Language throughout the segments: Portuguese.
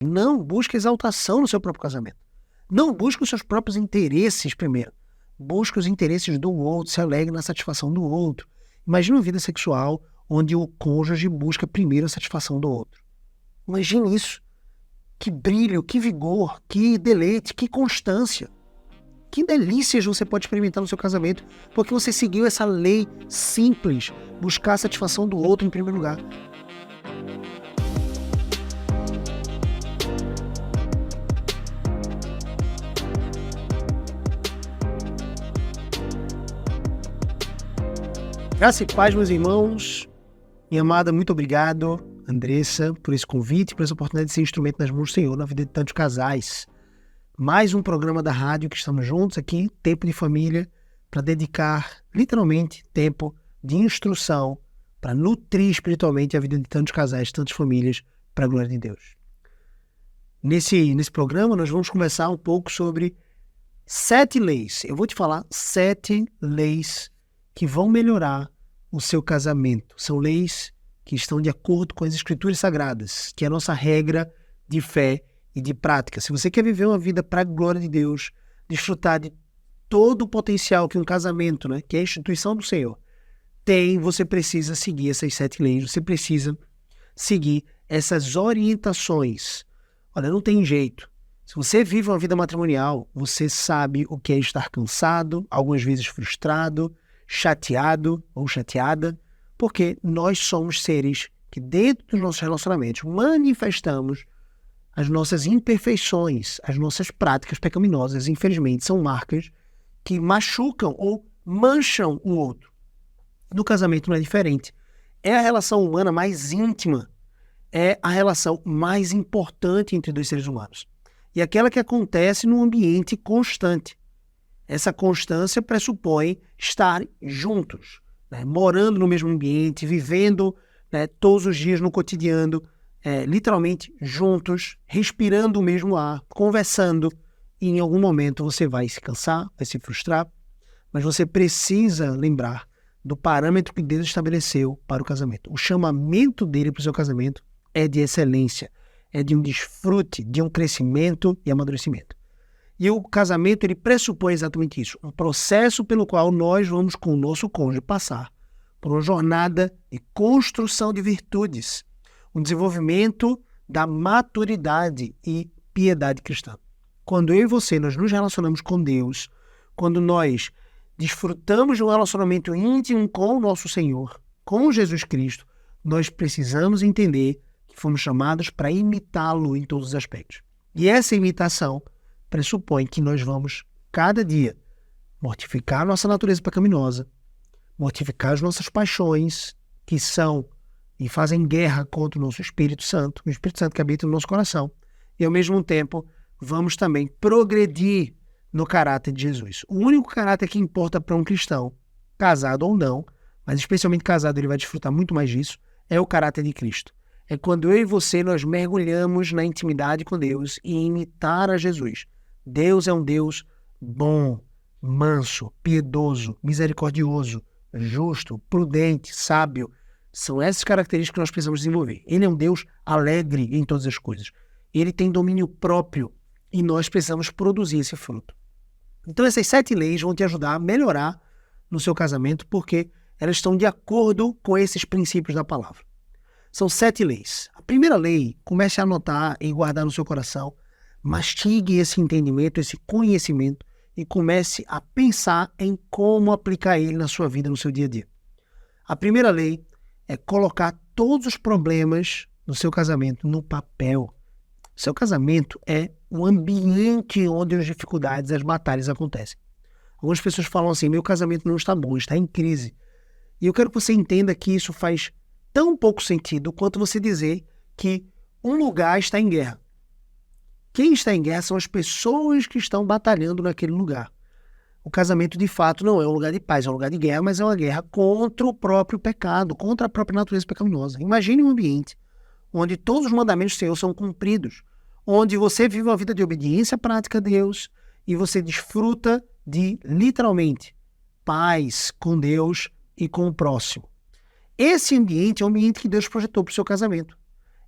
Não busque exaltação no seu próprio casamento. Não busque os seus próprios interesses primeiro. Busque os interesses do outro, se alegre na satisfação do outro. Imagine uma vida sexual onde o cônjuge busca primeiro a satisfação do outro. Imagine isso. Que brilho, que vigor, que deleite, que constância. Que delícias você pode experimentar no seu casamento, porque você seguiu essa lei simples, buscar a satisfação do outro em primeiro lugar. Graça e paz, meus irmãos. Minha amada, muito obrigado, Andressa, por esse convite, por essa oportunidade de ser instrumento nas mãos do Senhor na vida de tantos casais. Mais um programa da rádio que estamos juntos aqui, Tempo de Família, para dedicar literalmente tempo de instrução, para nutrir espiritualmente a vida de tantos casais, tantas famílias, para a glória de Deus. Nesse programa nós vamos conversar um pouco sobre 7 leis. Eu vou te falar 7 leis que vão melhorar o seu casamento. São leis que estão de acordo com as Escrituras Sagradas, que é a nossa regra de fé e de prática. Se você quer viver uma vida para a glória de Deus, desfrutar de todo o potencial que um casamento, que é a instituição do Senhor, tem, você precisa seguir essas 7 leis, você precisa seguir essas orientações. Olha, não tem jeito. Se você vive uma vida matrimonial, você sabe o que é estar cansado, algumas vezes frustrado, chateado ou chateada, porque nós somos seres que dentro dos nossos relacionamentos manifestamos as nossas imperfeições, as nossas práticas pecaminosas, infelizmente, são marcas que machucam ou mancham o outro. No casamento não é diferente. É a relação humana mais íntima, é a relação mais importante entre dois seres humanos. E aquela que acontece num ambiente constante. Essa constância pressupõe estar juntos, morando no mesmo ambiente, vivendo todos os dias no cotidiano, literalmente juntos, respirando o mesmo ar, conversando, e em algum momento você vai se cansar, vai se frustrar, mas você precisa lembrar do parâmetro que Deus estabeleceu para o casamento. O chamamento dele para o seu casamento é de excelência, é de um desfrute, de um crescimento e amadurecimento. E o casamento, ele pressupõe exatamente isso, um processo pelo qual nós vamos com o nosso cônjuge passar por uma jornada de construção de virtudes, um desenvolvimento da maturidade e piedade cristã. Quando eu e você, nós nos relacionamos com Deus, quando nós desfrutamos de um relacionamento íntimo com o nosso Senhor, com Jesus Cristo, nós precisamos entender que fomos chamados para imitá-lo em todos os aspectos. E essa imitação pressupõe que nós vamos, cada dia, mortificar a nossa natureza pecaminosa, mortificar as nossas paixões, que são e fazem guerra contra o nosso Espírito Santo, o Espírito Santo que habita no nosso coração, e ao mesmo tempo vamos também progredir no caráter de Jesus. O único caráter que importa para um cristão, casado ou não, mas especialmente casado ele vai desfrutar muito mais disso, é o caráter de Cristo. É quando eu e você nós mergulhamos na intimidade com Deus e imitar a Jesus. Deus é um Deus bom, manso, piedoso, misericordioso, justo, prudente, sábio. São essas características que nós precisamos desenvolver. Ele é um Deus alegre em todas as coisas. Ele tem domínio próprio e nós precisamos produzir esse fruto. Então essas 7 leis vão te ajudar a melhorar no seu casamento porque elas estão de acordo com esses princípios da palavra. São 7 leis. A primeira lei, comece a anotar e guardar no seu coração, mastigue esse entendimento, esse conhecimento e comece a pensar em como aplicar ele na sua vida, no seu dia a dia. A primeira lei é colocar todos os problemas do seu casamento no papel. Seu casamento é um ambiente onde as dificuldades, as batalhas acontecem. Algumas pessoas falam assim, meu casamento não está bom, está em crise. E eu quero que você entenda que isso faz tão pouco sentido quanto você dizer que um lugar está em guerra. Quem está em guerra são as pessoas que estão batalhando naquele lugar. O casamento, de fato, não é um lugar de paz, é um lugar de guerra, mas é uma guerra contra o próprio pecado, contra a própria natureza pecaminosa. Imagine um ambiente onde todos os mandamentos do Senhor são cumpridos, onde você vive uma vida de obediência prática a Deus e você desfruta de, literalmente, paz com Deus e com o próximo. Esse ambiente é o ambiente que Deus projetou para o seu casamento.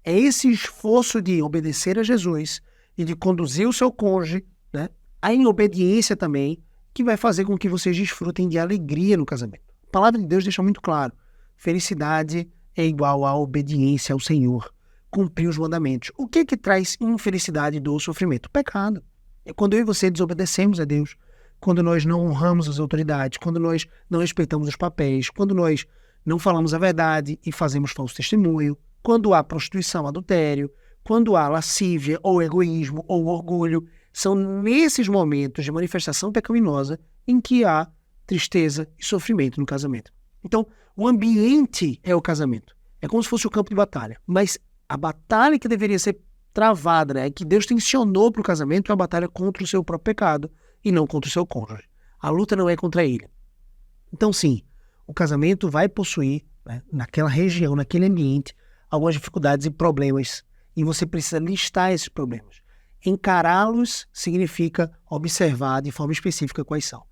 É esse esforço de obedecer a Jesus e de conduzir o seu cônjuge, né, em obediência também, que vai fazer com que vocês desfrutem de alegria no casamento. A palavra de Deus deixa muito claro: felicidade é igual a obediência ao Senhor, cumprir os mandamentos. O que traz infelicidade do sofrimento? O pecado. É quando eu e você desobedecemos a Deus, quando nós não honramos as autoridades, quando nós não respeitamos os papéis, quando nós não falamos a verdade e fazemos falso testemunho, quando há prostituição, adultério, quando há lascívia, ou egoísmo, ou orgulho. São nesses momentos de manifestação pecaminosa em que há tristeza e sofrimento no casamento. Então, o ambiente é o casamento. É como se fosse o campo de batalha. Mas a batalha que deveria ser travada, né, que Deus tensionou para o casamento, é a batalha contra o seu próprio pecado e não contra o seu cônjuge. A luta não é contra ele. Então, sim, o casamento vai possuir, né, naquela região, naquele ambiente, algumas dificuldades e problemas. E você precisa listar esses problemas. Encará-los significa observar de forma específica quais são.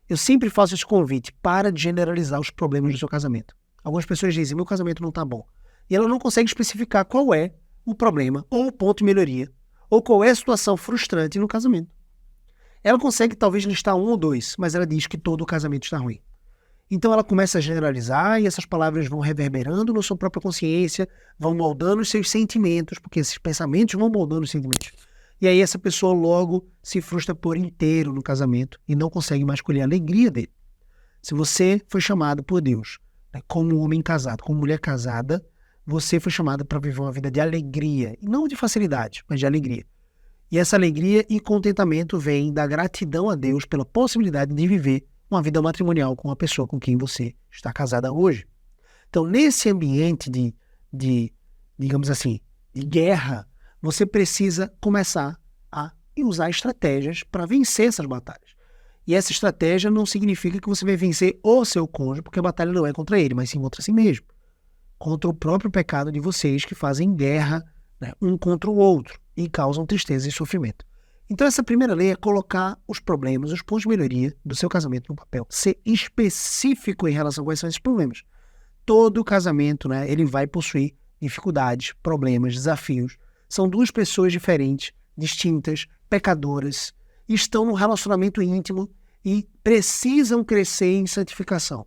Eu sempre faço esse convite: para de generalizar os problemas do seu casamento. Algumas pessoas dizem: meu casamento não está bom. E ela não consegue especificar qual é o problema, ou o ponto de melhoria, ou qual é a situação frustrante no casamento. Ela consegue talvez listar 1 ou 2, mas ela diz que todo o casamento está ruim. Então ela começa a generalizar e essas palavras vão reverberando na sua própria consciência, vão moldando os seus sentimentos, porque esses pensamentos vão moldando os sentimentos. E aí essa pessoa logo se frustra por inteiro no casamento e não consegue mais colher a alegria dele. Se você foi chamado por Deus, né, como homem casado, como mulher casada, você foi chamado para viver uma vida de alegria, e não de facilidade, mas de alegria. E essa alegria e contentamento vem da gratidão a Deus pela possibilidade de viver uma vida matrimonial com a pessoa com quem você está casada hoje. Então, nesse ambiente digamos assim, de guerra, você precisa começar a usar estratégias para vencer essas batalhas. E essa estratégia não significa que você vai vencer o seu cônjuge, porque a batalha não é contra ele, mas sim contra si mesmo. Contra o próprio pecado de vocês que fazem guerra, né, um contra o outro e causam tristeza e sofrimento. Então essa primeira lei é colocar os problemas, os pontos de melhoria do seu casamento no papel. Ser específico em relação a quais são esses problemas. Todo casamento, né, ele vai possuir dificuldades, problemas, desafios. São duas pessoas diferentes, distintas, pecadoras, estão num relacionamento íntimo e precisam crescer em santificação.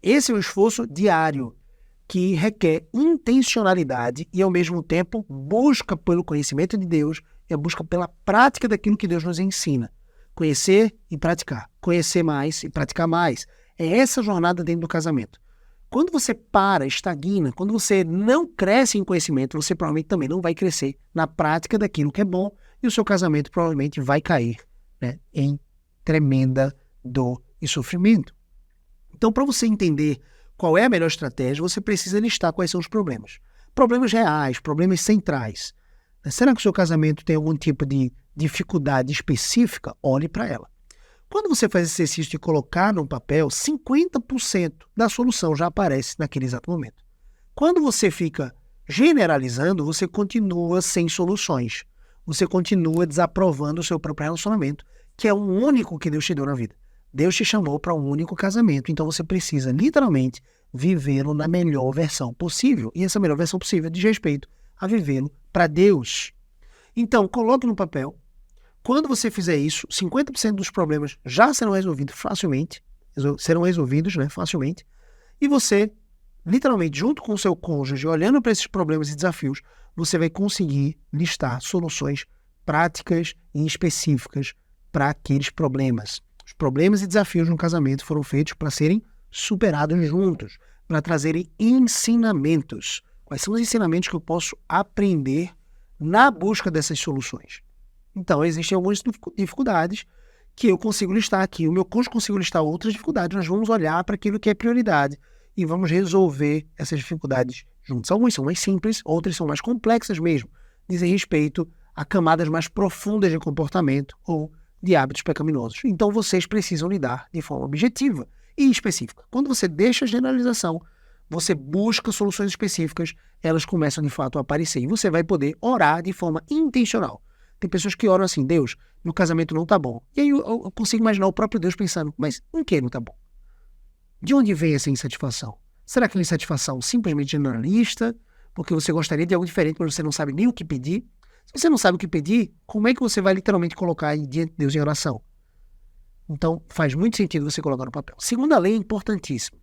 Esse é um esforço diário que requer intencionalidade e, ao mesmo tempo, busca pelo conhecimento de Deus e a busca pela prática daquilo que Deus nos ensina. Conhecer e praticar. Conhecer mais e praticar mais. É essa jornada dentro do casamento. Quando você estagna, quando você não cresce em conhecimento, você provavelmente também não vai crescer na prática daquilo que é bom e o seu casamento provavelmente vai cair, né, em tremenda dor e sofrimento. Então, para você entender qual é a melhor estratégia, você precisa listar quais são os problemas. Problemas reais, problemas centrais. Será que o seu casamento tem algum tipo de dificuldade específica? Olhe para ela. Quando você faz esse exercício de colocar no papel, 50% da solução já aparece naquele exato momento. Quando você fica generalizando, você continua sem soluções. Você continua desaprovando o seu próprio relacionamento, que é o único que Deus te deu na vida. Deus te chamou para um único casamento, então você precisa, literalmente, vivê-lo na melhor versão possível. E essa melhor versão possível diz respeito a vivê-lo para Deus. Então, coloque no papel. Quando você fizer isso, 50% dos problemas já serão resolvidos facilmente, facilmente, e você, literalmente, junto com o seu cônjuge, olhando para esses problemas e desafios, você vai conseguir listar soluções práticas e específicas para aqueles problemas. Os problemas e desafios no casamento foram feitos para serem superados juntos, para trazerem ensinamentos. Quais são os ensinamentos que eu posso aprender na busca dessas soluções? Então, existem algumas dificuldades que eu consigo listar aqui. O meu cônjuge consigo listar outras dificuldades. Nós vamos olhar para aquilo que é prioridade e vamos resolver essas dificuldades juntos. Algumas são mais simples, outras são mais complexas mesmo. Dizem respeito a camadas mais profundas de comportamento ou de hábitos pecaminosos. Então, vocês precisam lidar de forma objetiva e específica. Quando você deixa a generalização, você busca soluções específicas, elas começam de fato a aparecer e você vai poder orar de forma intencional. Tem pessoas que oram assim: Deus, meu casamento não está bom. E aí eu consigo imaginar o próprio Deus pensando: mas em que não está bom? De onde vem essa insatisfação? Será que é uma insatisfação simplesmente generalista? porque você gostaria de algo diferente, mas você não sabe nem o que pedir. Se você não sabe o que pedir, como é que você vai literalmente colocar aí diante de Deus em oração? Então, faz muito sentido você colocar no papel. Segunda lei é importantíssima.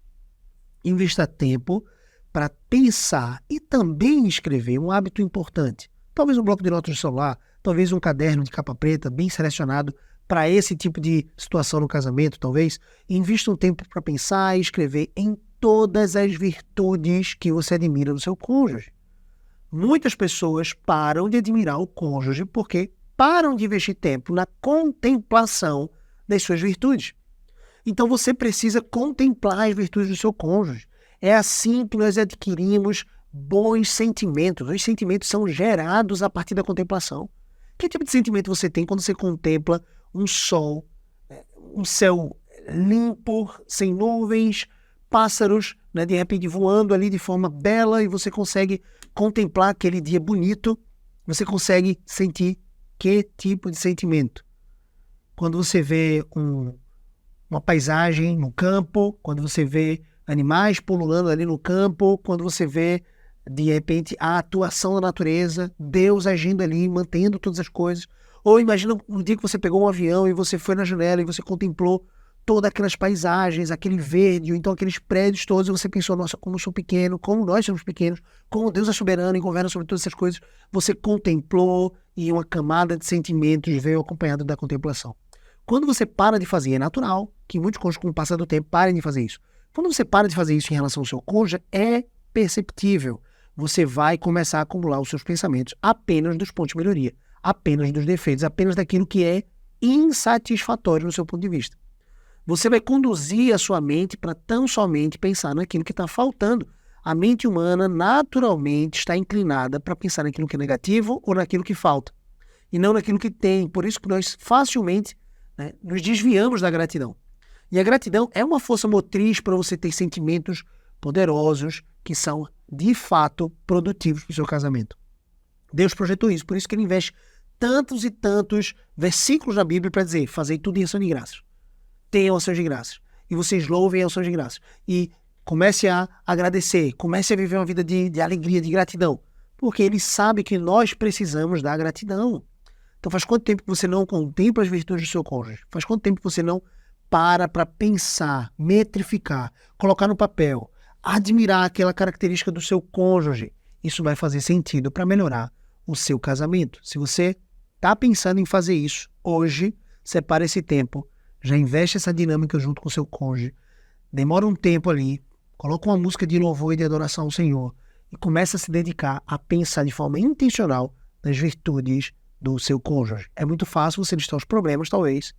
Investa tempo para pensar e também escrever, um hábito importante. Talvez um bloco de notas no celular, talvez um caderno de capa preta bem selecionado para esse tipo de situação no casamento, talvez. Invista um tempo para pensar e escrever em todas as virtudes que você admira no seu cônjuge. Muitas pessoas param de admirar o cônjuge porque param de investir tempo na contemplação das suas virtudes. Então você precisa contemplar as virtudes do seu cônjuge. É assim que nós adquirimos bons sentimentos. Os sentimentos são gerados a partir da contemplação. Que tipo de sentimento você tem quando você contempla um sol, um céu limpo, sem nuvens, pássaros, né, de repente voando ali de forma bela, e você consegue contemplar aquele dia bonito? Você consegue sentir que tipo de sentimento? Quando você vê uma paisagem no campo, quando você vê animais pululando ali no campo, quando você vê, de repente, a atuação da natureza, Deus agindo ali, mantendo todas as coisas. Ou imagina um dia que você pegou um avião e você foi na janela e você contemplou todas aquelas paisagens, aquele verde, ou então aqueles prédios todos, e você pensou, nossa, como eu sou pequeno, como nós somos pequenos, como Deus é soberano e governa sobre todas essas coisas. Você contemplou e uma camada de sentimentos veio acompanhada da contemplação. Quando você para de fazer, é natural que muitos cônjuges, com o passar do tempo, parem de fazer isso. Quando você para de fazer isso em relação ao seu cônjuge, é perceptível. Você vai começar a acumular os seus pensamentos apenas dos pontos de melhoria, apenas dos defeitos, apenas daquilo que é insatisfatório no seu ponto de vista. Você vai conduzir a sua mente para tão somente pensar naquilo que está faltando. A mente humana naturalmente está inclinada para pensar naquilo que é negativo ou naquilo que falta, e não naquilo que tem. Por isso que nós facilmente, né, nos desviamos da gratidão. E a gratidão é uma força motriz para você ter sentimentos poderosos que são, de fato, produtivos para o seu casamento. Deus projetou isso, por isso que ele investe tantos e tantos versículos na Bíblia para dizer, fazei tudo em ação de graças. Tenham ações de graças. E vocês louvem ações de graças. E comece a agradecer, comece a viver uma vida de alegria, de gratidão. Porque ele sabe que nós precisamos da gratidão. Então faz quanto tempo que você não contempla as virtudes do seu cônjuge? Faz quanto tempo que você não para pensar, metrificar, colocar no papel, admirar aquela característica do seu cônjuge? Isso vai fazer sentido para melhorar o seu casamento. Se você está pensando em fazer isso hoje, separe esse tempo, já investe essa dinâmica junto com o seu cônjuge, demora um tempo ali, coloca uma música de louvor e de adoração ao Senhor e começa a se dedicar a pensar de forma intencional nas virtudes do seu cônjuge. É muito fácil você listar os problemas, talvez,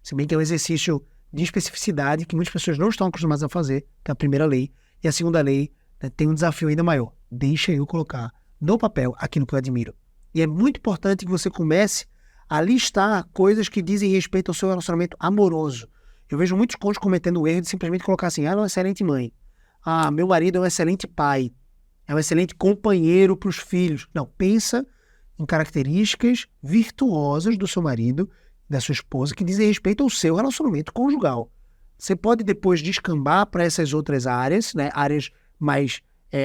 se bem que é um exercício de especificidade que muitas pessoas não estão acostumadas a fazer, que é a primeira lei. E a segunda lei, né, tem um desafio ainda maior. Deixa eu colocar no papel aquilo que eu admiro. E é muito importante que você comece a listar coisas que dizem respeito ao seu relacionamento amoroso. Eu vejo muitos cônjuges cometendo o erro de simplesmente colocar assim, ela é uma excelente mãe. Meu marido é um excelente pai. É um excelente companheiro para os filhos. Não, pensa em características virtuosas do seu marido, da sua esposa, que dizem respeito ao seu relacionamento conjugal. Você pode depois descambar para essas outras áreas, né, áreas mais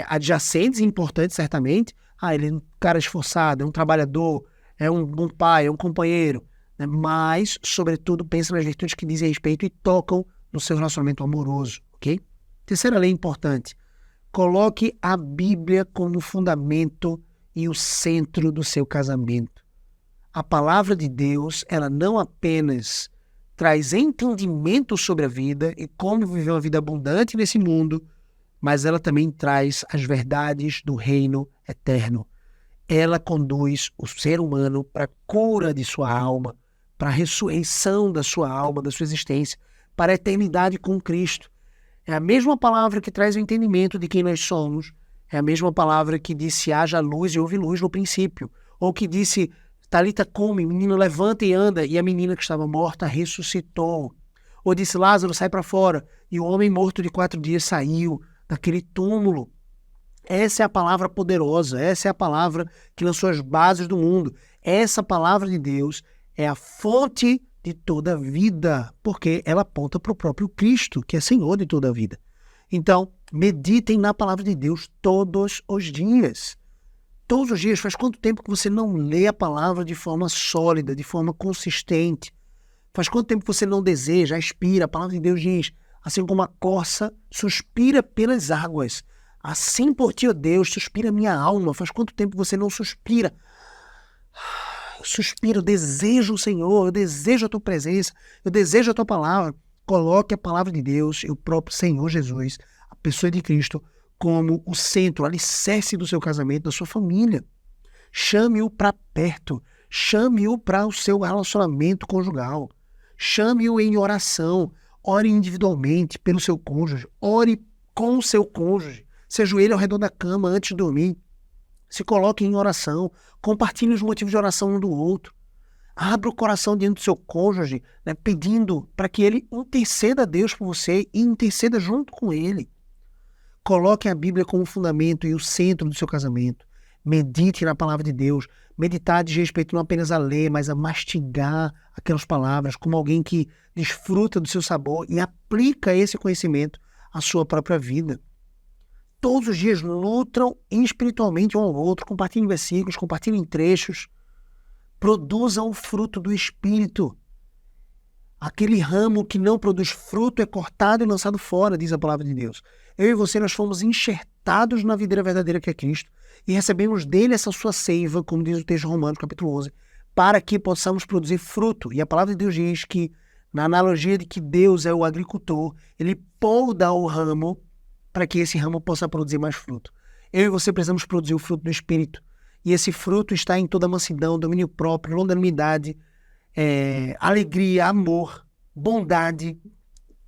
adjacentes e importantes, certamente. Ele é um cara esforçado, é um trabalhador, é um bom pai, é um companheiro, né? Mas, sobretudo, pensa nas virtudes que dizem respeito e tocam no seu relacionamento amoroso, ok? Terceira lei importante. Coloque a Bíblia como fundamento e o centro do seu casamento. A palavra de Deus, ela não apenas traz entendimento sobre a vida e como viver uma vida abundante nesse mundo, mas ela também traz as verdades do reino eterno. Ela conduz o ser humano para a cura de sua alma, para a ressurreição da sua alma, da sua existência, para a eternidade com Cristo. É a mesma palavra que traz o entendimento de quem nós somos, é a mesma palavra que disse haja luz e houve luz no princípio, ou que disse Talita come, menino levanta e anda, e a menina que estava morta ressuscitou. Ou disse Lázaro sai para fora, e o homem morto de 4 dias saiu daquele túmulo. Essa é a palavra poderosa, essa é a palavra que lançou as bases do mundo. Essa palavra de Deus é a fonte de toda a vida, porque ela aponta para o próprio Cristo, que é Senhor de toda a vida. Então, meditem na palavra de Deus todos os dias. Todos os dias. Faz quanto tempo que você não lê a palavra de forma sólida, de forma consistente? Faz quanto tempo que você não deseja, aspira? A palavra de Deus diz, assim como a corça suspira pelas águas, assim por ti, ó Deus, suspira minha alma. Faz quanto tempo você não suspira? Eu suspiro, eu desejo o Senhor, eu desejo a tua presença, eu desejo a tua palavra. Coloque a palavra de Deus e o próprio Senhor Jesus, a pessoa de Cristo, como o centro, o alicerce do seu casamento, da sua família. Chame-o para perto, chame-o para o seu relacionamento conjugal, chame-o em oração, ore individualmente pelo seu cônjuge, ore com o seu cônjuge, se ajoelhe ao redor da cama antes de dormir, se coloque em oração, compartilhe os motivos de oração um do outro, abra o coração diante do seu cônjuge, né, pedindo para que ele interceda a Deus por você e interceda junto com ele. Coloque a Bíblia como fundamento e o centro do seu casamento. Medite na palavra de Deus. Meditar diz respeito não apenas a ler, mas a mastigar aquelas palavras como alguém que desfruta do seu sabor e aplica esse conhecimento à sua própria vida. Todos os dias nutram espiritualmente um ao outro, compartilhem versículos, compartilhem trechos, produzam o fruto do Espírito. Aquele ramo que não produz fruto é cortado e lançado fora, diz a palavra de Deus. Eu e você, nós fomos enxertados na videira verdadeira que é Cristo e recebemos dele essa sua seiva, como diz o texto de Romanos, capítulo 11, para que possamos produzir fruto. E a palavra de Deus diz que, na analogia de que Deus é o agricultor, ele poda o ramo para que esse ramo possa produzir mais fruto. Eu e você precisamos produzir o fruto do Espírito. E esse fruto está em toda mansidão, domínio próprio, longanimidade, alegria, amor, bondade.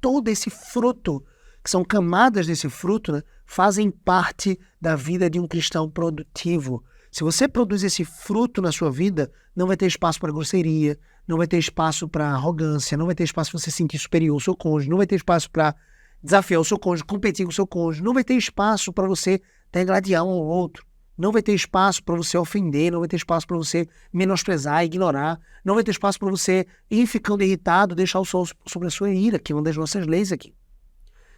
Todo esse fruto, que são camadas desse fruto, né, fazem parte da vida de um cristão produtivo. Se você produz esse fruto na sua vida, não vai ter espaço para grosseria, não vai ter espaço para arrogância, não vai ter espaço para você se sentir superior ao seu cônjuge, não vai ter espaço para desafiar o seu cônjuge, competir com o seu cônjuge, não vai ter espaço para você degladiar um ao outro, não vai ter espaço para você ofender, não vai ter espaço para você menosprezar, ignorar, não vai ter espaço para você ir ficando irritado, deixar o sol sobre a sua ira, que é uma das nossas leis aqui.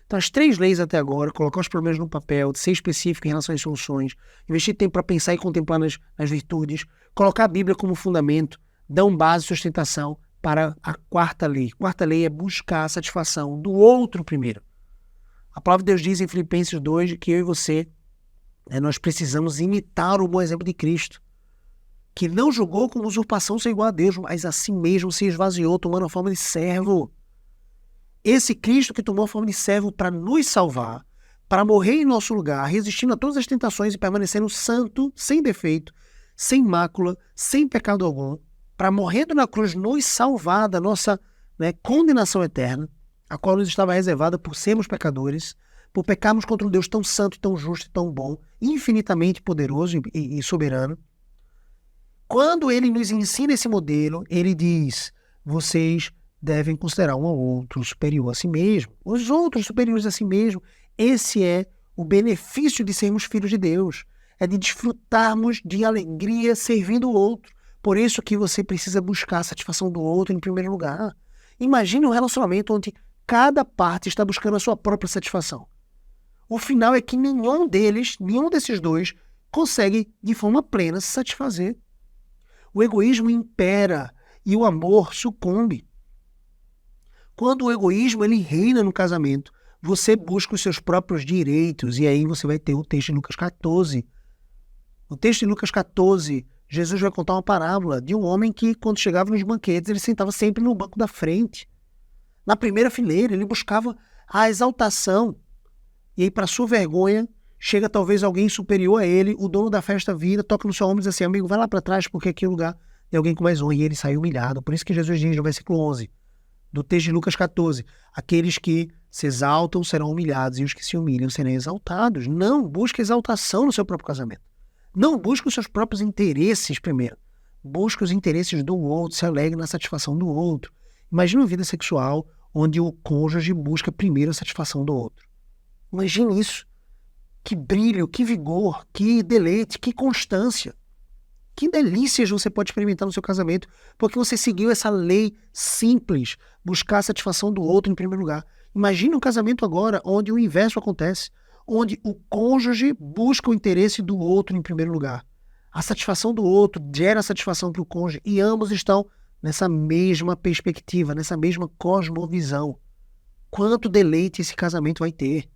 Então, as 3 leis até agora, colocar os problemas no papel, ser específico em relação às soluções, investir tempo para pensar e contemplar nas virtudes, colocar a Bíblia como fundamento, dão base e sustentação para a 4ª lei. A 4ª lei é buscar a satisfação do outro primeiro. A palavra de Deus diz em Filipenses 2 que eu e você, nós precisamos imitar o bom exemplo de Cristo, que não julgou como usurpação ser igual a Deus, mas a si mesmo se esvaziou, tomando a forma de servo. Esse Cristo que tomou a forma de servo para nos salvar, para morrer em nosso lugar, resistindo a todas as tentações e permanecendo santo, sem defeito, sem mácula, sem pecado algum, para morrendo na cruz nos salvar da nossa condenação eterna, a qual nos estava reservada por sermos pecadores, por pecarmos contra um Deus tão santo, tão justo e tão bom, infinitamente poderoso e soberano. Quando ele nos ensina esse modelo, ele diz, vocês devem considerar um ao outro superior a si mesmo, os outros superiores a si mesmo. Esse é o benefício de sermos filhos de Deus, é de desfrutarmos de alegria servindo o outro. Por isso que você precisa buscar a satisfação do outro em primeiro lugar. Imagine um relacionamento onde cada parte está buscando a sua própria satisfação. O final é que nenhum desses dois, consegue de forma plena se satisfazer. O egoísmo impera e o amor sucumbe. Quando o egoísmo ele reina no casamento, você busca os seus próprios direitos, e aí você vai ter o texto de Lucas 14. No texto de Lucas 14, Jesus vai contar uma parábola de um homem que, quando chegava nos banquetes, ele sentava sempre no banco da frente. Na primeira fileira, ele buscava a exaltação. E aí, para sua vergonha, chega talvez alguém superior a ele, o dono da festa vira, toca no seu ombro e diz assim, amigo, vai lá para trás, porque aqui é o lugar de alguém com mais honra. E ele sai humilhado. Por isso que Jesus diz no versículo 11, do texto de Lucas 14, aqueles que se exaltam serão humilhados e os que se humilham serão exaltados. Não busque exaltação no seu próprio casamento. Não busque os seus próprios interesses primeiro. Busque os interesses do outro, se alegre na satisfação do outro. Imagine uma vida sexual onde o cônjuge busca primeiro a satisfação do outro. Imagine isso. Que brilho, que vigor, que deleite, que constância. Que delícias você pode experimentar no seu casamento, porque você seguiu essa lei simples, buscar a satisfação do outro em primeiro lugar. Imagina um casamento agora onde o inverso acontece, onde o cônjuge busca o interesse do outro em primeiro lugar. A satisfação do outro gera satisfação para o cônjuge e ambos estão nessa mesma perspectiva, nessa mesma cosmovisão. Quanto deleite esse casamento vai ter?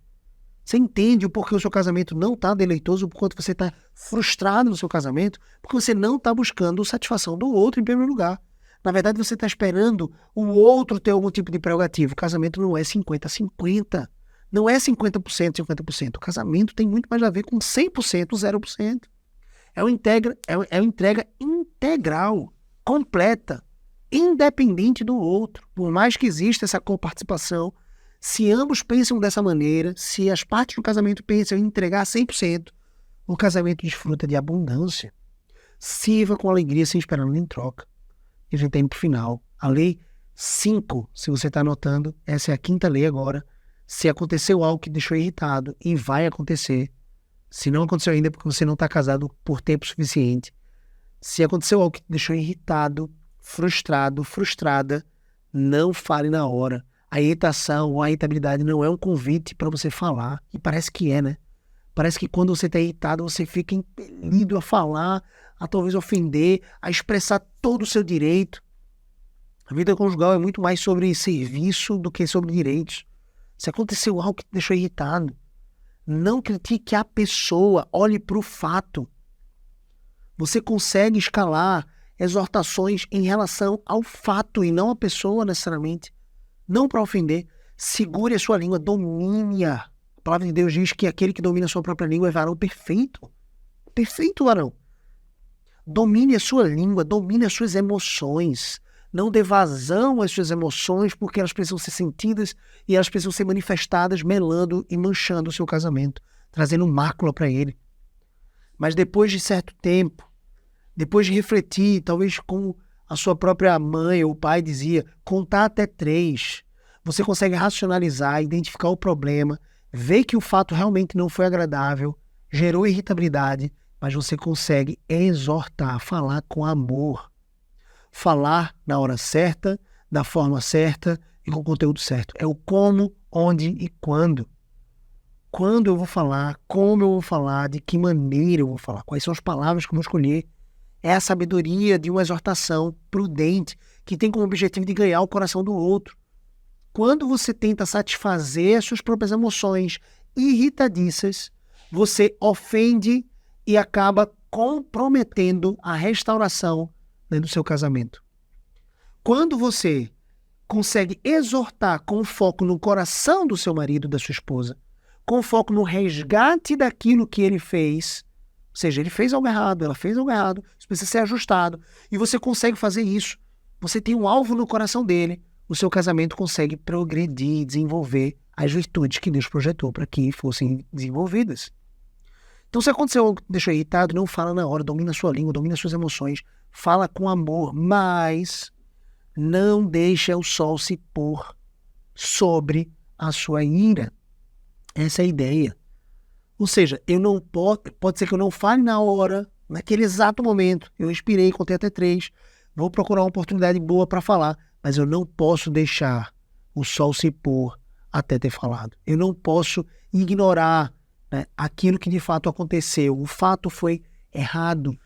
Você entende o porquê o seu casamento não está deleitoso, o quanto você está frustrado no seu casamento, porque você não está buscando satisfação do outro em primeiro lugar. Na verdade, você está esperando o outro ter algum tipo de prerrogativa. O casamento não é 50-50. Não é 50%, 50%. O casamento tem muito mais a ver com 100%, 0%. É uma entrega integral, completa, independente do outro. Por mais que exista essa coparticipação, se ambos pensam dessa maneira, se as partes do casamento pensam em entregar 100%, o casamento desfruta de abundância. Sirva com alegria sem esperar nada em troca. E a gente está indo para o final. A lei 5, se você está anotando, essa é a 5ª lei agora. Se aconteceu algo que deixou irritado, e vai acontecer, se não aconteceu ainda porque você não está casado por tempo suficiente, se aconteceu algo que te deixou irritado, frustrado, frustrada, não fale na hora. A irritação ou a irritabilidade não é um convite para você falar. E parece que é, né? Parece que quando você está irritado, você fica impelido a falar, a talvez ofender, a expressar todo o seu direito. A vida conjugal é muito mais sobre serviço do que sobre direitos. Se aconteceu algo que te deixou irritado, não critique a pessoa, olhe para o fato. Você consegue escalar exortações em relação ao fato e não à pessoa necessariamente. Não para ofender. Segure a sua língua, domine-a. A palavra de Deus diz que aquele que domina a sua própria língua é varão perfeito. Perfeito varão. Domine a sua língua, domine as suas emoções. Não dê vazão às suas emoções, porque elas precisam ser sentidas e elas precisam ser manifestadas, melando e manchando o seu casamento, trazendo mácula para ele. Mas depois de certo tempo, depois de refletir, talvez como a sua própria mãe ou pai dizia, contar até 3, você consegue racionalizar, identificar o problema, ver que o fato realmente não foi agradável, gerou irritabilidade, mas você consegue exortar, falar com amor. Falar na hora certa, da forma certa e com o conteúdo certo. É o como, onde e quando. Quando eu vou falar, como eu vou falar, de que maneira eu vou falar, quais são as palavras que eu vou escolher. É a sabedoria de uma exortação prudente, que tem como objetivo de ganhar o coração do outro. Quando você tenta satisfazer as suas próprias emoções irritadiças, você ofende e acaba comprometendo a restauração do seu casamento. Quando você consegue exortar com foco no coração do seu marido, da sua esposa, com foco no resgate daquilo que ele fez, ou seja, ele fez algo errado, ela fez algo errado, isso precisa ser ajustado, e você consegue fazer isso, você tem um alvo no coração dele, o seu casamento consegue progredir, desenvolver as virtudes que Deus projetou para que fossem desenvolvidas. Então, se aconteceu algo que te deixou irritado, não fala na hora, domina a sua língua, domina as suas emoções, fala com amor, mas não deixa o sol se pôr sobre a sua ira. Essa é a ideia. Ou seja, pode ser que eu não fale na hora, naquele exato momento, eu respirei, contei até 3, vou procurar uma oportunidade boa para falar, mas eu não posso deixar o sol se pôr até ter falado. Eu não posso ignorar, né, aquilo que de fato aconteceu. O fato foi errado,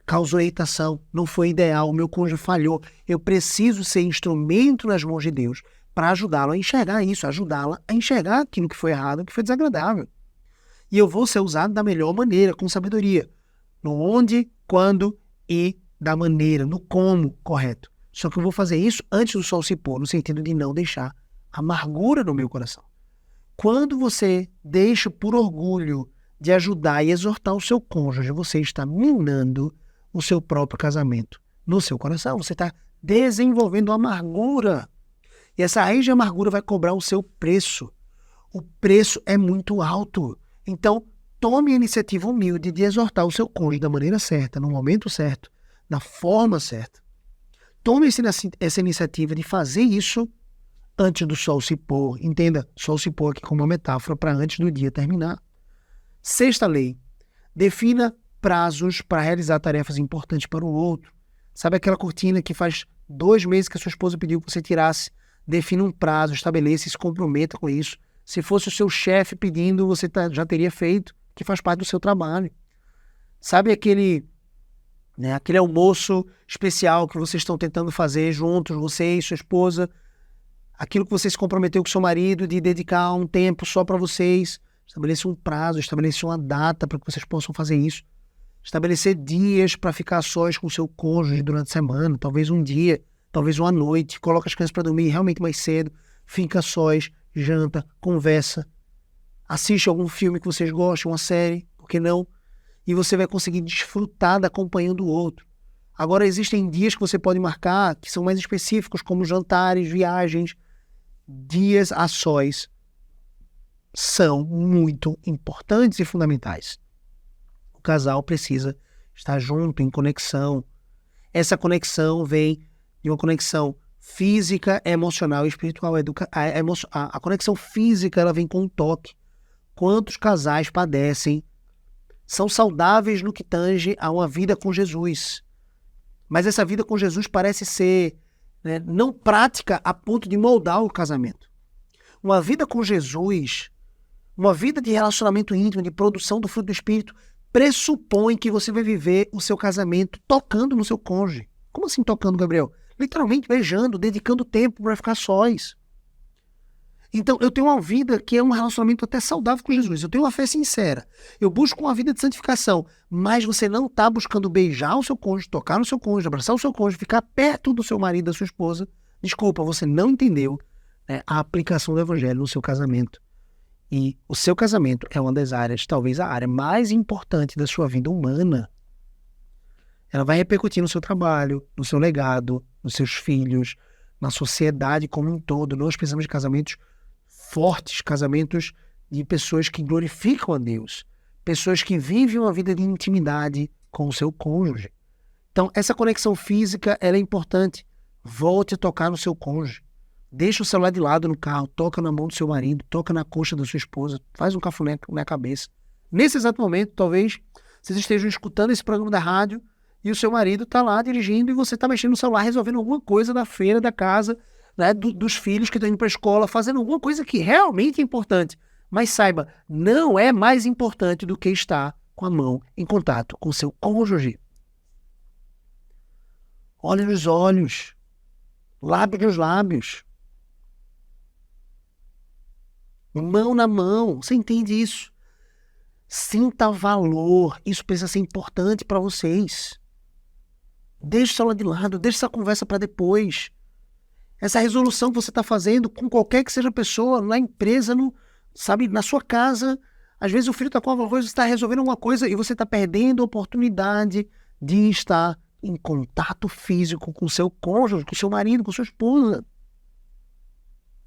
causou irritação, não foi ideal, o meu cônjuge falhou. Eu preciso ser instrumento nas mãos de Deus para ajudá-lo a enxergar isso, ajudá-la a enxergar aquilo que foi errado, que foi desagradável. E eu vou ser usado da melhor maneira, com sabedoria. No onde, quando e da maneira, no como correto. Só que eu vou fazer isso antes do sol se pôr, no sentido de não deixar amargura no meu coração. Quando você deixa por orgulho de ajudar e exortar o seu cônjuge, você está minando o seu próprio casamento no seu coração. Você está desenvolvendo amargura. E essa raiz de amargura vai cobrar o seu preço. O preço é muito alto. Então, tome a iniciativa humilde de exortar o seu cônjuge da maneira certa, no momento certo, da forma certa. Tome essa iniciativa de fazer isso antes do sol se pôr. Entenda, sol se pôr aqui como uma metáfora para antes do dia terminar. 6ª lei. Defina prazos para realizar tarefas importantes para o outro. Sabe aquela cortina que faz 2 meses que a sua esposa pediu que você tirasse defina um prazo, estabeleça e se comprometa com isso. Se fosse o seu chefe pedindo, você já teria feito, que faz parte do seu trabalho. Sabe aquele almoço especial que vocês estão tentando fazer juntos, você e sua esposa, aquilo que você se comprometeu com seu marido de dedicar um tempo só para vocês, estabeleça um prazo, estabeleça uma data para que vocês possam fazer isso. Estabelecer dias para ficar sós com o seu cônjuge durante a semana, talvez um dia, talvez uma noite, coloca as crianças para dormir realmente mais cedo, fica sós, janta, conversa, assiste algum filme que vocês gostem, uma série, por que não? E você vai conseguir desfrutar da companhia do outro. Agora, existem dias que você pode marcar que são mais específicos, como jantares, viagens, dias a sós são muito importantes e fundamentais. O casal precisa estar junto, em conexão. Essa conexão vem de uma conexão física, emocional e espiritual. A conexão física, ela vem com um toque. Quantos casais padecem, são saudáveis no que tange a uma vida com Jesus. Mas essa vida com Jesus parece ser, não prática a ponto de moldar o casamento. Uma vida com Jesus, uma vida de relacionamento íntimo, de produção do fruto do Espírito, pressupõe que você vai viver o seu casamento tocando no seu cônjuge. Como assim tocando, Gabriel? Literalmente beijando, dedicando tempo para ficar sós. Então, eu tenho uma vida que é um relacionamento até saudável com Jesus. Eu tenho uma fé sincera. Eu busco uma vida de santificação. Mas você não está buscando beijar o seu cônjuge, tocar no seu cônjuge, abraçar o seu cônjuge, ficar perto do seu marido, da sua esposa. Desculpa, você não entendeu a aplicação do evangelho no seu casamento. E o seu casamento é uma das áreas, talvez a área mais importante da sua vida humana. Ela vai repercutir no seu trabalho, no seu legado, nos seus filhos, na sociedade como um todo. Nós precisamos de casamentos fortes, casamentos de pessoas que glorificam a Deus, pessoas que vivem uma vida de intimidade com o seu cônjuge. Então, essa conexão física, ela é importante. Volte a tocar no seu cônjuge. Deixa o celular de lado no carro, toca na mão do seu marido, toca na coxa da sua esposa, faz um cafuné na cabeça. Nesse exato momento, talvez, vocês estejam escutando esse programa da rádio e o seu marido está lá dirigindo e você está mexendo no celular, resolvendo alguma coisa da feira, da casa, dos filhos que estão indo para a escola, fazendo alguma coisa que realmente é importante. Mas saiba, não é mais importante do que estar com a mão em contato com o seu cônjuge. Olhe nos olhos, lábio nos lábios, mão na mão. Você entende isso? Sinta valor. Isso precisa ser importante para vocês. Deixe o celular de lado, deixe essa conversa para depois. Essa resolução que você está fazendo com qualquer que seja a pessoa, na empresa, na sua casa. Às vezes o filho está com alguma coisa, você está resolvendo alguma coisa e você está perdendo a oportunidade de estar em contato físico com o seu cônjuge, com o seu marido, com a sua esposa.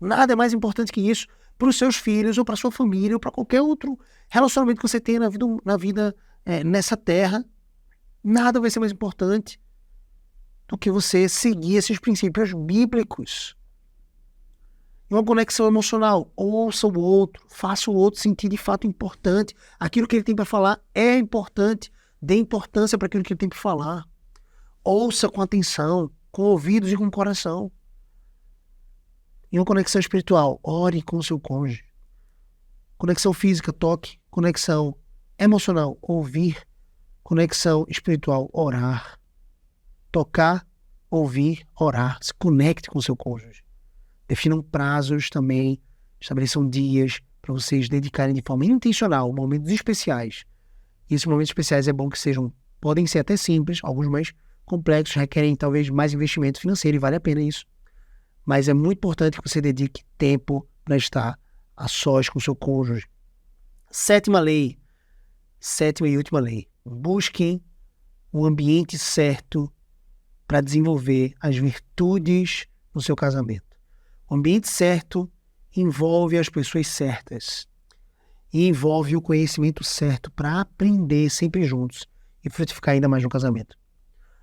Nada é mais importante que isso para os seus filhos, ou para a sua família, ou para qualquer outro relacionamento que você tenha na vida nessa terra. Nada vai ser mais importante do que você seguir esses princípios bíblicos. E uma conexão emocional. Ouça o outro, faça o outro sentir de fato importante. Aquilo que ele tem para falar é importante. Dê importância para aquilo que ele tem para falar. Ouça com atenção, com ouvidos e com coração. E uma conexão espiritual. Ore com o seu cônjuge. Conexão física, toque. Conexão emocional, ouvir. Conexão espiritual, orar. Tocar, ouvir, orar. Se conecte com o seu cônjuge. Definam prazos também. Estabeleçam dias para vocês dedicarem de forma intencional momentos especiais. E esses momentos especiais é bom que podem ser até simples, alguns mais complexos, requerem talvez mais investimento financeiro e vale a pena isso. Mas é muito importante que você dedique tempo para estar a sós com o seu cônjuge. Sétima e última lei. Busquem o ambiente certo para desenvolver as virtudes no seu casamento. O ambiente certo envolve as pessoas certas e envolve o conhecimento certo para aprender sempre juntos e frutificar ainda mais no casamento.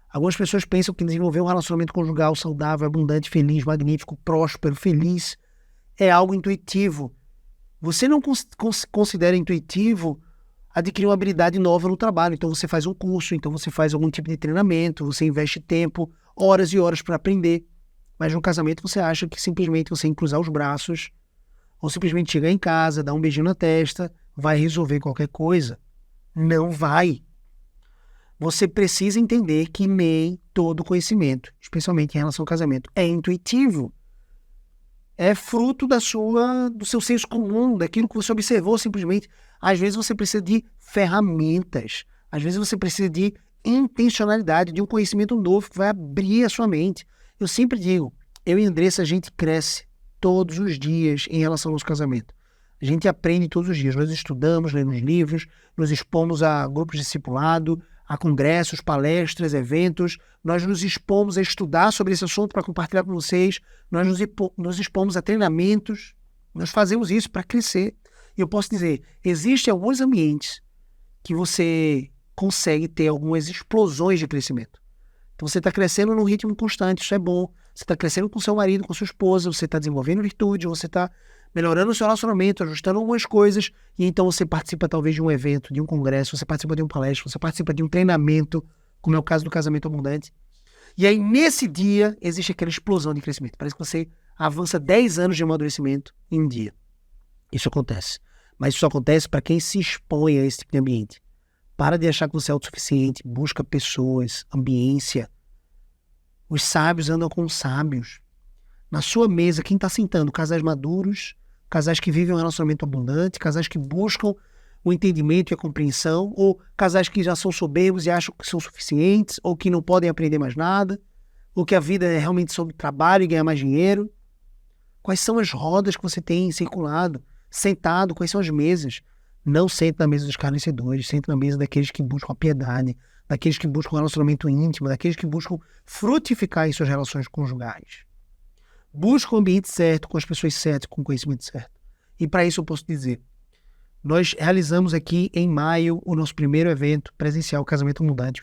Algumas pessoas pensam que desenvolver um relacionamento conjugal saudável, abundante, feliz, magnífico, próspero, feliz é algo intuitivo. Você não considera intuitivo adquirir uma habilidade nova no trabalho. Então você faz um curso, então você faz algum tipo de treinamento, você investe tempo, horas e horas para aprender. Mas no casamento você acha que simplesmente você cruzar os braços ou simplesmente chegar em casa, dar um beijinho na testa, vai resolver qualquer coisa. Não vai. Você precisa entender que nem todo conhecimento, especialmente em relação ao casamento, é intuitivo. É fruto do seu senso comum, daquilo que você observou simplesmente. Às vezes você precisa de ferramentas. Às vezes você precisa de intencionalidade, de um conhecimento novo que vai abrir a sua mente. Eu sempre digo, eu e Andressa, a gente cresce todos os dias em relação ao nosso casamento. A gente aprende todos os dias. Nós estudamos, lemos livros, nos expomos a grupos de discipulado, a congressos, palestras, eventos. Nós nos expomos a estudar sobre esse assunto para compartilhar com vocês. Nós nos expomos a treinamentos. Nós fazemos isso para crescer. E eu posso dizer, existem alguns ambientes que você consegue ter algumas explosões de crescimento. Então você está crescendo num ritmo constante, isso é bom. Você está crescendo com seu marido, com sua esposa, você está desenvolvendo virtude, você está melhorando o seu relacionamento, ajustando algumas coisas, e então você participa talvez de um evento, de um congresso, você participa de uma palestra, você participa de um treinamento, como é o caso do Casamento Abundante. E aí nesse dia existe aquela explosão de crescimento. Parece que você avança 10 anos de amadurecimento em um dia. Isso acontece. Mas isso acontece para quem se expõe a esse tipo de ambiente. Para de achar que você é autossuficiente, busca pessoas, ambiência. Os sábios andam com os sábios. Na sua mesa, quem está sentando? Casais maduros, casais que vivem um relacionamento abundante, casais que buscam o entendimento e a compreensão, ou casais que já são soberbos e acham que são suficientes, ou que não podem aprender mais nada, ou que a vida é realmente sobre trabalho e ganhar mais dinheiro. Quais são as rodas que você tem circulado, sentado, quais são as mesas? Não sente na mesa dos escarnecedores, sente na mesa daqueles que buscam a piedade, daqueles que buscam um relacionamento íntimo, daqueles que buscam frutificar em suas relações conjugais. Busca o ambiente certo, com as pessoas certas, com o conhecimento certo. E para isso eu posso dizer, nós realizamos aqui em maio o nosso primeiro evento presencial, Casamento Abundante.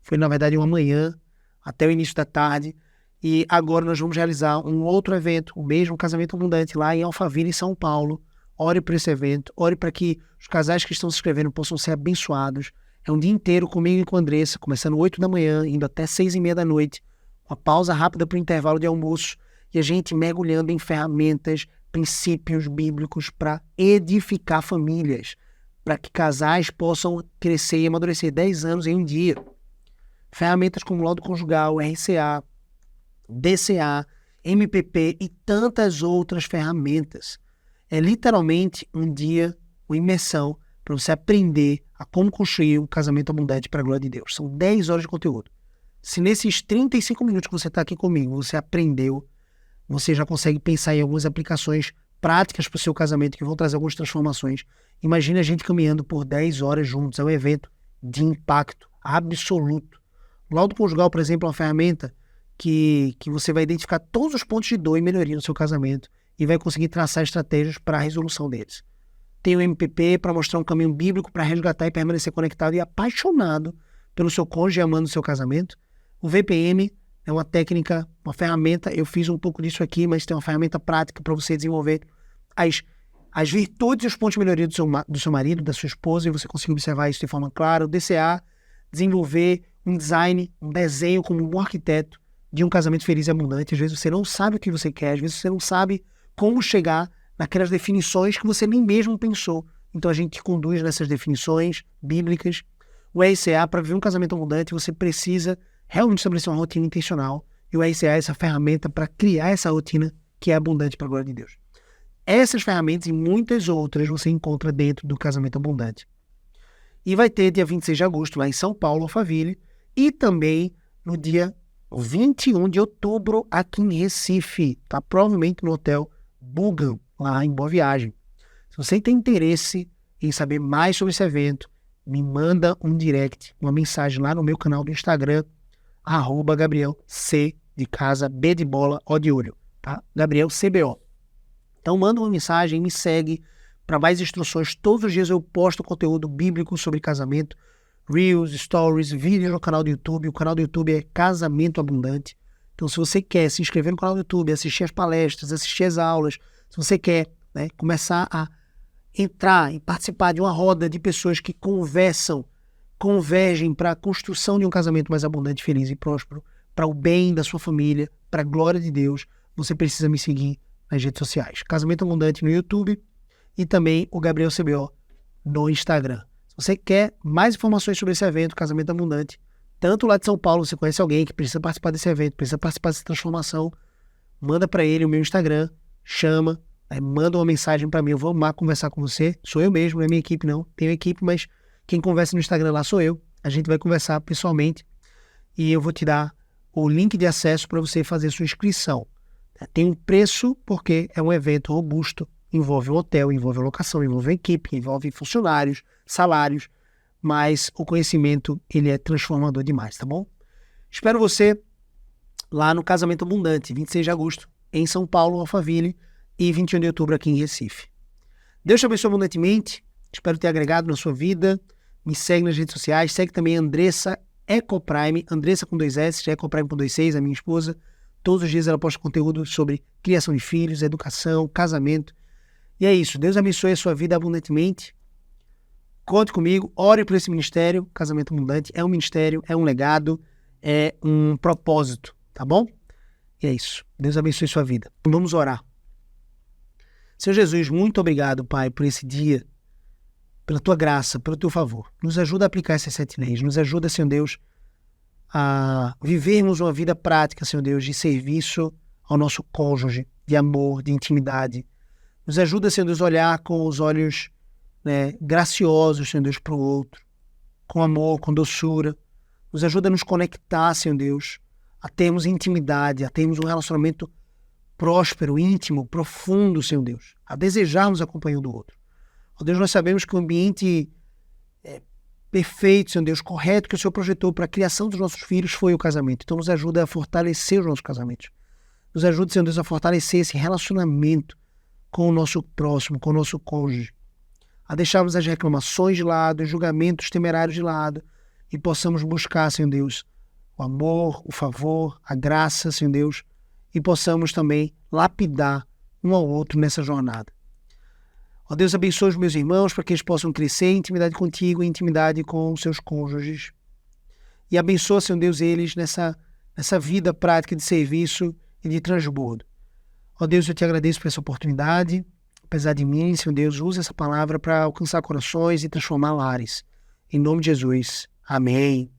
Foi na verdade uma manhã, até o início da tarde, e agora nós vamos realizar um outro evento, o mesmo Casamento Abundante, lá em Alphaville, em São Paulo. Ore por esse evento, ore para que os casais que estão se inscrevendo possam ser abençoados. É um dia inteiro comigo e com a Andressa, começando 8 da manhã, indo até 6:30 da noite, uma pausa rápida para o intervalo de almoço, e a gente mergulhando em ferramentas, princípios bíblicos para edificar famílias, para que casais possam crescer e amadurecer 10 anos em um dia. Ferramentas como laudo conjugal, RCA, DCA, MPP e tantas outras ferramentas. É literalmente um dia, uma imersão, para você aprender a como construir um casamento abundante para a glória de Deus. São 10 horas de conteúdo. Se nesses 35 minutos que você está aqui comigo, você aprendeu, você já consegue pensar em algumas aplicações práticas para o seu casamento que vão trazer algumas transformações. Imagina a gente caminhando por 10 horas juntos. É um evento de impacto absoluto. O laudo conjugal, por exemplo, é uma ferramenta que você vai identificar todos os pontos de dor e melhoria no seu casamento e vai conseguir traçar estratégias para a resolução deles. Tem o MPP para mostrar um caminho bíblico para resgatar e permanecer conectado e apaixonado pelo seu cônjuge e amando o seu casamento. O VPM é uma técnica, uma ferramenta, eu fiz um pouco disso aqui, mas tem uma ferramenta prática para você desenvolver as virtudes e os pontos de melhoria do seu marido, da sua esposa, e você conseguir observar isso de forma clara. O DCA, desenvolver um design, um desenho como um arquiteto de um casamento feliz e abundante. Às vezes você não sabe o que você quer, às vezes você não sabe como chegar naquelas definições que você nem mesmo pensou. Então a gente te conduz nessas definições bíblicas. O RCA, para viver um casamento abundante, você precisa realmente estabelecer uma rotina intencional. E o RCA é essa ferramenta para criar essa rotina que é abundante para a glória de Deus. Essas ferramentas e muitas outras você encontra dentro do Casamento Abundante. E vai ter dia 26 de agosto lá em São Paulo, Alphaville, e também no dia 21 de outubro aqui em Recife, tá? Provavelmente no Hotel Bugan, lá em Boa Viagem. Se você tem interesse em saber mais sobre esse evento, me manda um direct, uma mensagem lá no meu canal do Instagram, @Gabriel C de casa, B de bola, O de olho, tá? Gabriel CBO. Então manda uma mensagem, me segue para mais instruções. Todos os dias eu posto conteúdo bíblico sobre casamento, Reels, Stories, vídeos no canal do YouTube. O canal do YouTube é Casamento Abundante. Então se você quer se inscrever no canal do YouTube, assistir as palestras, assistir as aulas, se você quer, né, começar a entrar e participar de uma roda de pessoas que convergem para a construção de um casamento mais abundante, feliz e próspero, para o bem da sua família, para a glória de Deus, você precisa me seguir nas redes sociais. Casamento Abundante no YouTube e também o Gabriel CBO no Instagram. Se você quer mais informações sobre esse evento, Casamento Abundante, tanto lá de São Paulo, você conhece alguém que precisa participar desse evento, precisa participar dessa transformação, manda para ele o meu Instagram, chama, manda uma mensagem para mim, eu vou amar conversar com você. Sou eu mesmo, não é minha equipe não. Tenho equipe, mas quem conversa no Instagram lá sou eu. A gente vai conversar pessoalmente e eu vou te dar o link de acesso para você fazer sua inscrição. Tem um preço porque é um evento robusto, envolve um hotel, envolve locação, envolve equipe, envolve funcionários, salários, mas o conhecimento ele é transformador demais, tá bom? Espero você lá no Casamento Abundante, 26 de agosto, em São Paulo, Alphaville, e 21 de outubro aqui em Recife. Deus te abençoe abundantemente, espero ter agregado na sua vida. Me segue nas redes sociais, segue também a Andressa Ecoprime, Andressa com 2 S, Ecoprime com 2 6, a minha esposa. Todos os dias ela posta conteúdo sobre criação de filhos, educação, casamento. E é isso, Deus abençoe a sua vida abundantemente. Conte comigo, ore por esse ministério, Casamento Abundante. É um ministério, é um legado, é um propósito, tá bom? E é isso, Deus abençoe a sua vida. Vamos orar. Senhor Jesus, muito obrigado, Pai, por esse dia, pela Tua graça, pelo Teu favor. Nos ajuda a aplicar essas 7 leis, nos ajuda, Senhor Deus, a vivermos uma vida prática, Senhor Deus, de serviço ao nosso cônjuge, de amor, de intimidade. Nos ajuda, Senhor Deus, a olhar com os olhos graciosos, Senhor Deus, para o outro, com amor, com doçura. Nos ajuda a nos conectar, Senhor Deus, a termos intimidade, a termos um relacionamento próspero, íntimo, profundo, Senhor Deus, a desejarmos a companhia do outro. Ó Deus, nós sabemos que o ambiente perfeito, Senhor Deus, correto que o Senhor projetou para a criação dos nossos filhos foi o casamento. Então nos ajuda a fortalecer os nossos casamentos. Nos ajuda, Senhor Deus, a fortalecer esse relacionamento com o nosso próximo, com o nosso cônjuge. A deixarmos as reclamações de lado, os julgamentos temerários de lado e possamos buscar, Senhor Deus, o amor, o favor, a graça, Senhor Deus, e possamos também lapidar um ao outro nessa jornada. Ó Deus, abençoe os meus irmãos para que eles possam crescer em intimidade contigo, em intimidade com os seus cônjuges. E abençoa, Senhor Deus, eles nessa vida prática de serviço e de transbordo. Ó Deus, eu te agradeço por essa oportunidade. Apesar de mim, Senhor Deus, use essa palavra para alcançar corações e transformar lares. Em nome de Jesus. Amém.